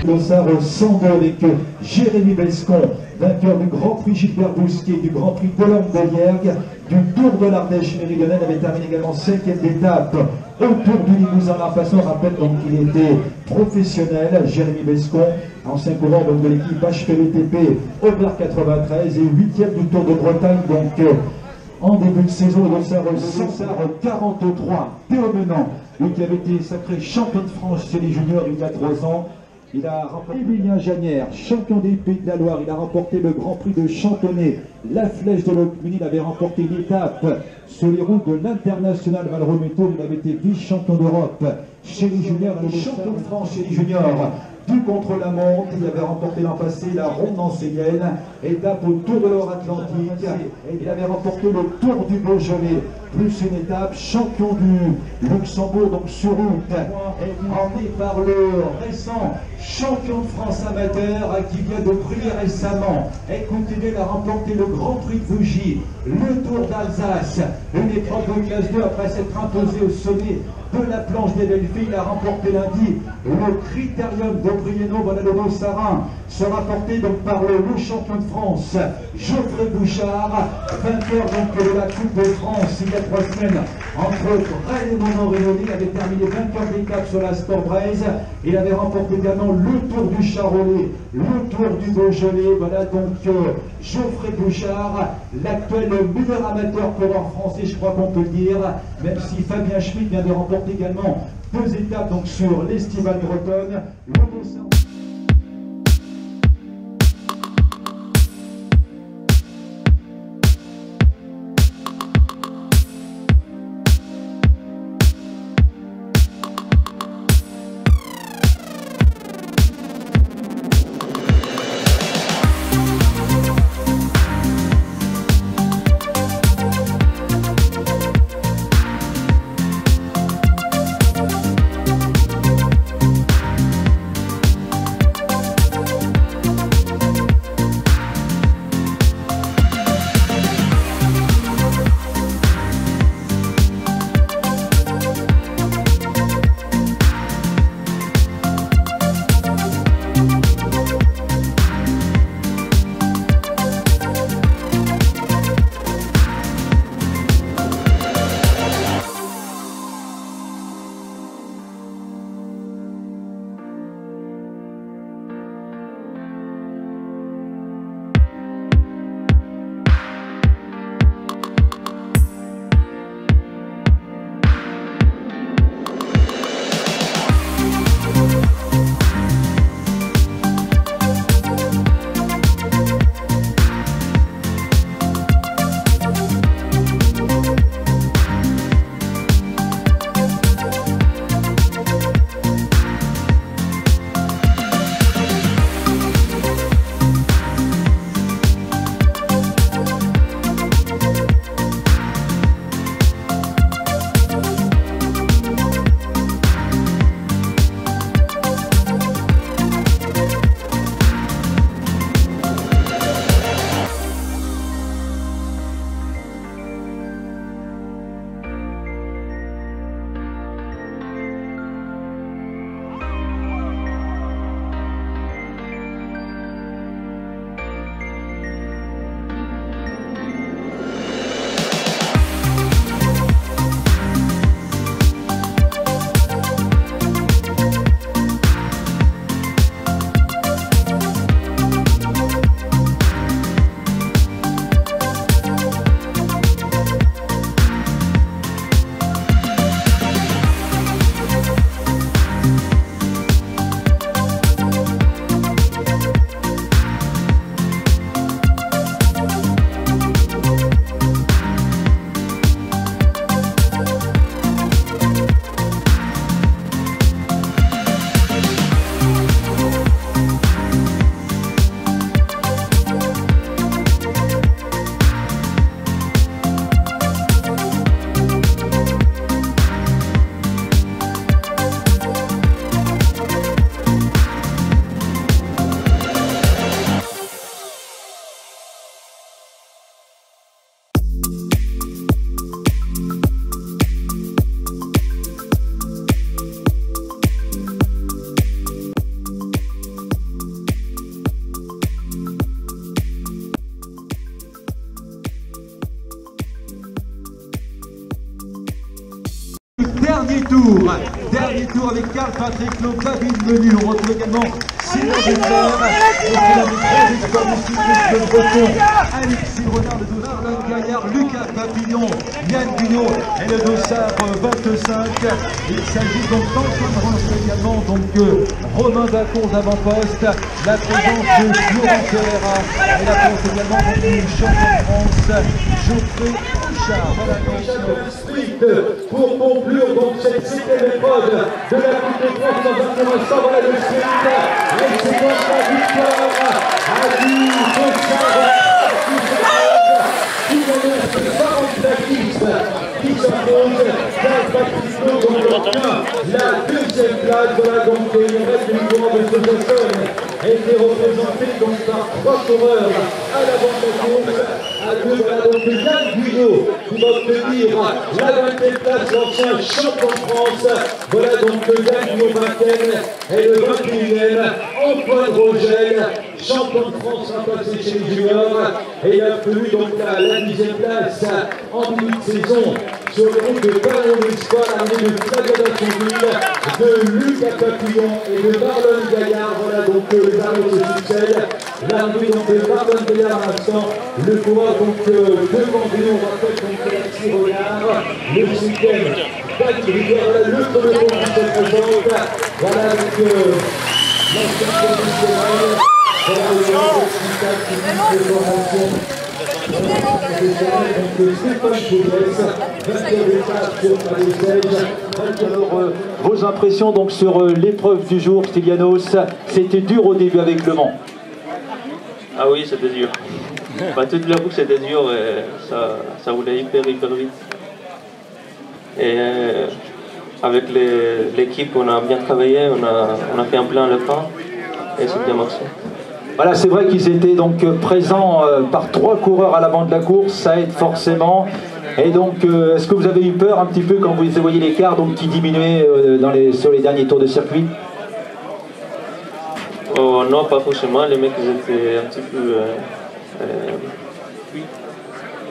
Dossard au 102 avec Jérémy Bescon, vainqueur du Grand Prix Gilbert Bousquet, du Grand Prix Colombe de Liergue, du Tour de l'Ardèche méridionale, avait terminé également 5e étape au Tour du Limousin. La façon rappelle donc qu'il était professionnel. Jérémy Bescon, ancien coureur de l'équipe HPVTP Aubert 93 et 8e du Tour de Bretagne. Donc en début de saison, le Dossard 43. Théo Menant, lui qui avait été sacré champion de France chez les juniors il y a 3 ans. Il a remporté Emilien Janière, champion des Pays de la Loire. Il a remporté le Grand Prix de Chantonnay. La Flèche de l'Aucmune, il avait remporté une étape sur les routes de l'International Valrométo. Il avait été vice-champion d'Europe chez les juniors, le champion de France chez les juniors. Du contre-la-montre, il avait remporté l'an passé la Ronde Nancéienne, étape au Tour de l'Or-Atlantique. Il avait remporté le Tour du Beaujolais, plus une étape champion du Luxembourg, donc sur route, emmené par le récent champion de France amateur qui vient de briller récemment. Écoutez, il a remporté le Grand Prix de Vougy, le Tour d'Alsace, une épreuve de classe 2 après s'être imposé au sommet de la planche des belles filles. Il a remporté lundi le Critérium de Brienneau. Voilà le Dossard sera porté donc par le champion de France Geoffrey Bouchard, vainqueur donc de la Coupe de France il y a 3 semaines entre Rennes et Montmorillon. Il avait terminé vainqueur d'étape sur la Sport Braise. Il avait remporté également le Tour du Charolais, le Tour du Beaujolais. Voilà donc Geoffrey Bouchard, l'actuel meilleur amateur coureur français, je crois qu'on peut le dire, même si Fabien Schmitt vient de remporter également 2 étapes donc sur l'Estival bretonne. Dernier tour avec Karl Patrick Loh, David Menu. On retrouve également Simon Desserres. Et puis la victoire du cycliste breton, Alexis Renard de Marlon Gaillard, Lucas Papillon, Yann Guillot et le dossard 25. Il s'agit donc dans ce France également Romain Daconze avant-poste, la présence de Florent Ferreira et la présence également du champion de France, Geoffrey Bouchard. Voilà donc pour conclure donc cette 7e épreuve de la Coupe de France dans un instant. Voilà le sprint et c'est donc la victoire à du qui s'impose. Karl Patrick Loh la deuxième place. Voilà donc le reste du courant de Sojason a été représenté donc par 3 coureurs à l'avant de la course. À deux, voilà donc Yann Guillot qui va obtenir la 20e place, l'ancien champion de France. Voilà donc Yann Guillot 20e et le 21e Antoine Rogel, champion de France passé chez les juniors. Et il a obtenu donc la 10e place en début de saison sur le route de Ballon d'Espoir, l'arrivée de Flavia Daconville, de Lucas Papillon et de Marlon Gaillard. Voilà donc les arrêts se succèdent. L'arrivée donc de Marlon Gaillard à l'instant, le coureur donc devant lui, on rappelle donc Alexis Renard, le 5e David Rivière. Voilà le premier tour qui se présente. Voilà donc l'ancien professionnel. Voilà le résultat qui dit de formation. Alors, vos impressions donc sur l'épreuve du jour, Stylianos, c'était dur au début avec Le Mans. Ah oui, c'était dur. Toute la boucle c'était dur et ça roulait hyper vite. Et avec l'équipe, on a bien travaillé, on a fait un plein à la fin et c'est bien marché. Voilà, c'est vrai qu'ils étaient donc présents par 3 coureurs à l'avant de la course, ça aide forcément. Et donc, est-ce que vous avez eu peur un petit peu quand vous voyez l'écart qui diminuait sur les derniers tours de circuit? Oh, non, pas forcément. Les mecs, ils étaient un petit peu...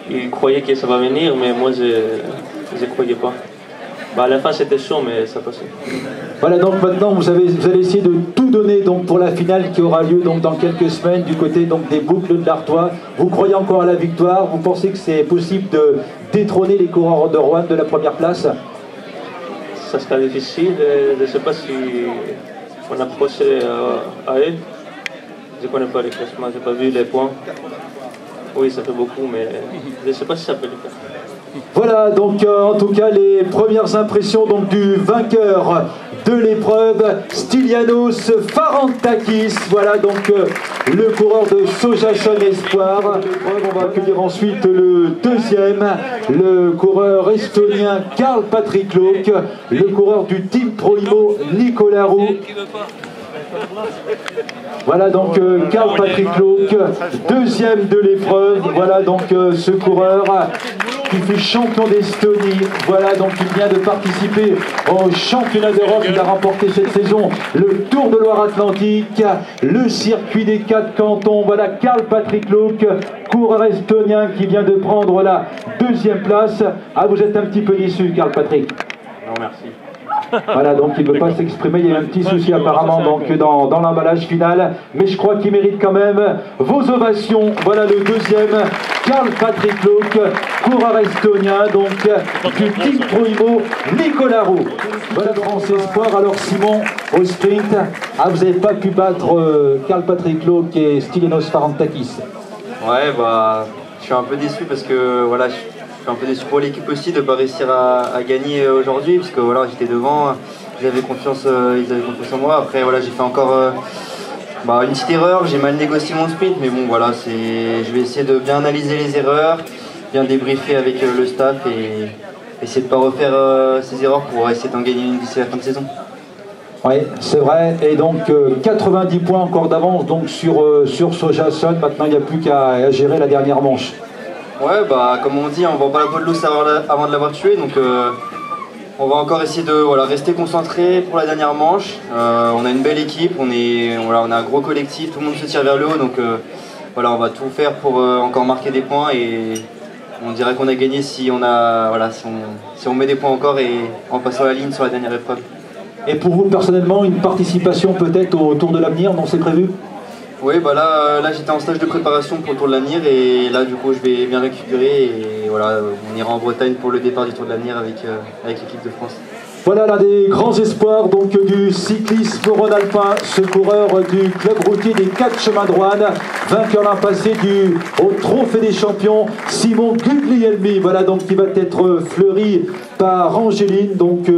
ils croyaient que ça va venir, mais moi, je ne croyais pas. À la fin, c'était chaud, mais ça passait. Voilà, donc maintenant, vous allez essayer de tout donner donc, pour la finale qui aura lieu donc, dans quelques semaines du côté donc, des boucles de l'Artois. Vous croyez encore à la victoire? Vous pensez que c'est possible de détrôner les coureurs de Roanne de la première place? Ça sera difficile. Je ne sais pas si on approche à eux. Je ne connais pas les classements, je n'ai pas vu les points. Oui, ça fait beaucoup, mais je ne sais pas si ça peut le faire. Voilà donc en tout cas les premières impressions donc, du vainqueur de l'épreuve, Stylianos Farantakis. Voilà donc le coureur de Sojason Espoir. On va accueillir ensuite le deuxième, le coureur estonien Karl Patrick Loh, le coureur du Team Proimo Nicolas Roux. Voilà donc Karl Patrick Loh, deuxième de l'épreuve. Voilà donc ce coureur qui fut champion d'Estonie. Voilà donc il vient de participer au championnat d'Europe. Il a remporté cette saison le Tour de Loire-Atlantique, le circuit des 4 cantons. Voilà Karl Patrick Loh, coureur estonien qui vient de prendre la deuxième place. Ah, vous êtes un petit peu déçu, Karl Patrick? Non, merci. Voilà, donc il ne veut pas s'exprimer, il y a un petit souci apparemment donc, dans l'emballage final, mais je crois qu'il mérite quand même vos ovations. Voilà le deuxième, Karl Patrick Loh, coureur estonien, donc du Team Proimo Nicolas Roux. Voilà France Espoir. Alors Simon, au sprint, vous n'avez pas pu battre Karl Patrick Loh et Stylianos Farantakis. Ouais, je suis un peu déçu parce que voilà, je suis un peu déçu pour l'équipe aussi de ne pas réussir à gagner aujourd'hui, parce que voilà, j'étais devant, ils avaient confiance en moi. Après voilà, j'ai fait encore une petite erreur, j'ai mal négocié mon sprint, mais bon voilà, je vais essayer de bien analyser les erreurs, bien débriefer avec le staff et essayer de ne pas refaire ces erreurs pour essayer d'en gagner une d'ici la fin de saison. Oui, c'est vrai, et donc 90 points encore d'avance donc sur Sojason. Maintenant il n'y a plus qu'à gérer la dernière manche. Ouais, comme on dit, on ne vend pas la peau de l'ours avant de l'avoir tué, donc on va encore essayer de rester concentré pour la dernière manche. On a une belle équipe, on a un gros collectif, tout le monde se tire vers le haut, donc on va tout faire pour encore marquer des points et on dirait qu'on a gagné si on met des points encore et en passant la ligne sur la dernière épreuve. Et pour vous personnellement, une participation peut-être au Tour de l'Avenir, non, c'est prévu? Oui, bah là j'étais en stage de préparation pour le Tour de l'Avenir et là du coup je vais bien récupérer et voilà, on ira en Bretagne pour le départ du Tour de l'Avenir avec l'équipe de France. Voilà l'un des grands espoirs donc du cyclisme rhône-alpin, ce coureur du club routier des 4 chemins de Roanne, vainqueur l'an passé au Trophée des champions, Simon Guglielmi, voilà donc qui va être fleuri par Angéline, donc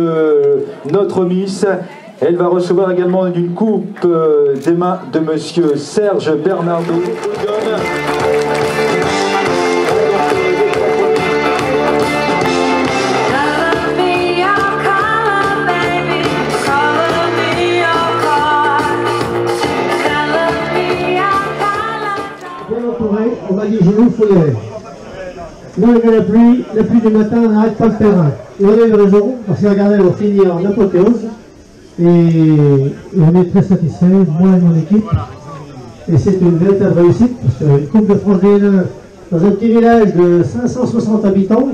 notre Miss. Elle va recevoir également une coupe des mains de monsieur Serge Bernardo. On m'a dit, je vous faut y aller. Là, il y a la pluie du matin, on n'arrête pas le terrain. Et on a eu raison, parce que regardez, on finit en apothéose. Et on est très satisfaits, moi et mon équipe. Et c'est une véritable réussite, parce qu'une Coupe de France D1 dans un petit village de 560 habitants,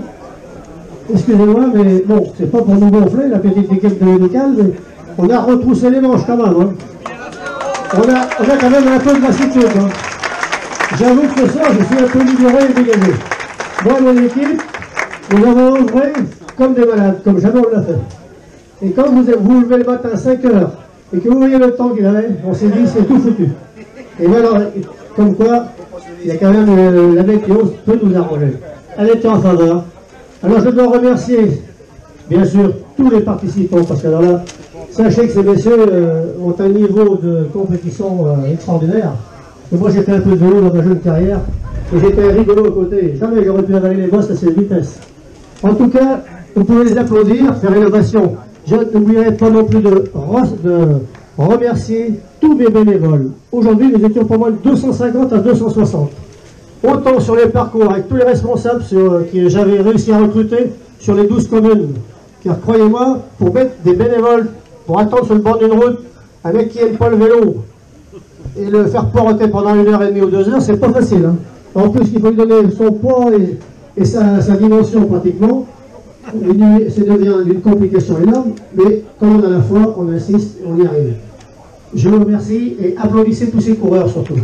excusez-moi, mais bon, c'est pas pour nous gonfler, la petite équipe de locale, mais on a retroussé les manches quand même. Hein. On a quand même un peu de lassitude. Hein. J'avoue que ce soir, je suis un peu libéré et dégagé. Moi et mon équipe, nous avons œuvré comme des malades, comme jamais on l'a fait. Et quand vous vous levez le matin à 5 heures et que vous voyez le temps qu'il avait, on s'est dit c'est tout foutu. Et voilà, comme quoi, il y a quand même la météo peut nous arranger. Elle était en faveur. Alors je dois remercier, bien sûr, tous les participants, parce que alors là, sachez que ces messieurs ont un niveau de compétition extraordinaire. Et moi j'ai fait un peu de vélo dans ma jeune carrière, et j'étais rigolo à côté. Jamais j'aurais pu avaler les bosses à cette vitesse. En tout cas, vous pouvez les applaudir, faire une ovation. Je n'oublierai pas non plus de remercier tous mes bénévoles. Aujourd'hui, nous étions pas moins de 250 à 260. Autant sur les parcours, avec tous les responsables que j'avais réussi à recruter sur les 12 communes. Car croyez-moi, pour mettre des bénévoles, pour attendre sur le bord d'une route, un mec qui n'aime pas le vélo, et le faire porter pendant 1h30 ou 2 heures, c'est pas facile. Hein. En plus, il faut lui donner son poids et sa dimension pratiquement. Ça devient une complication énorme, mais quand on a la foi, on insiste et on y arrive. Je vous remercie et applaudissez tous ces coureurs surtout.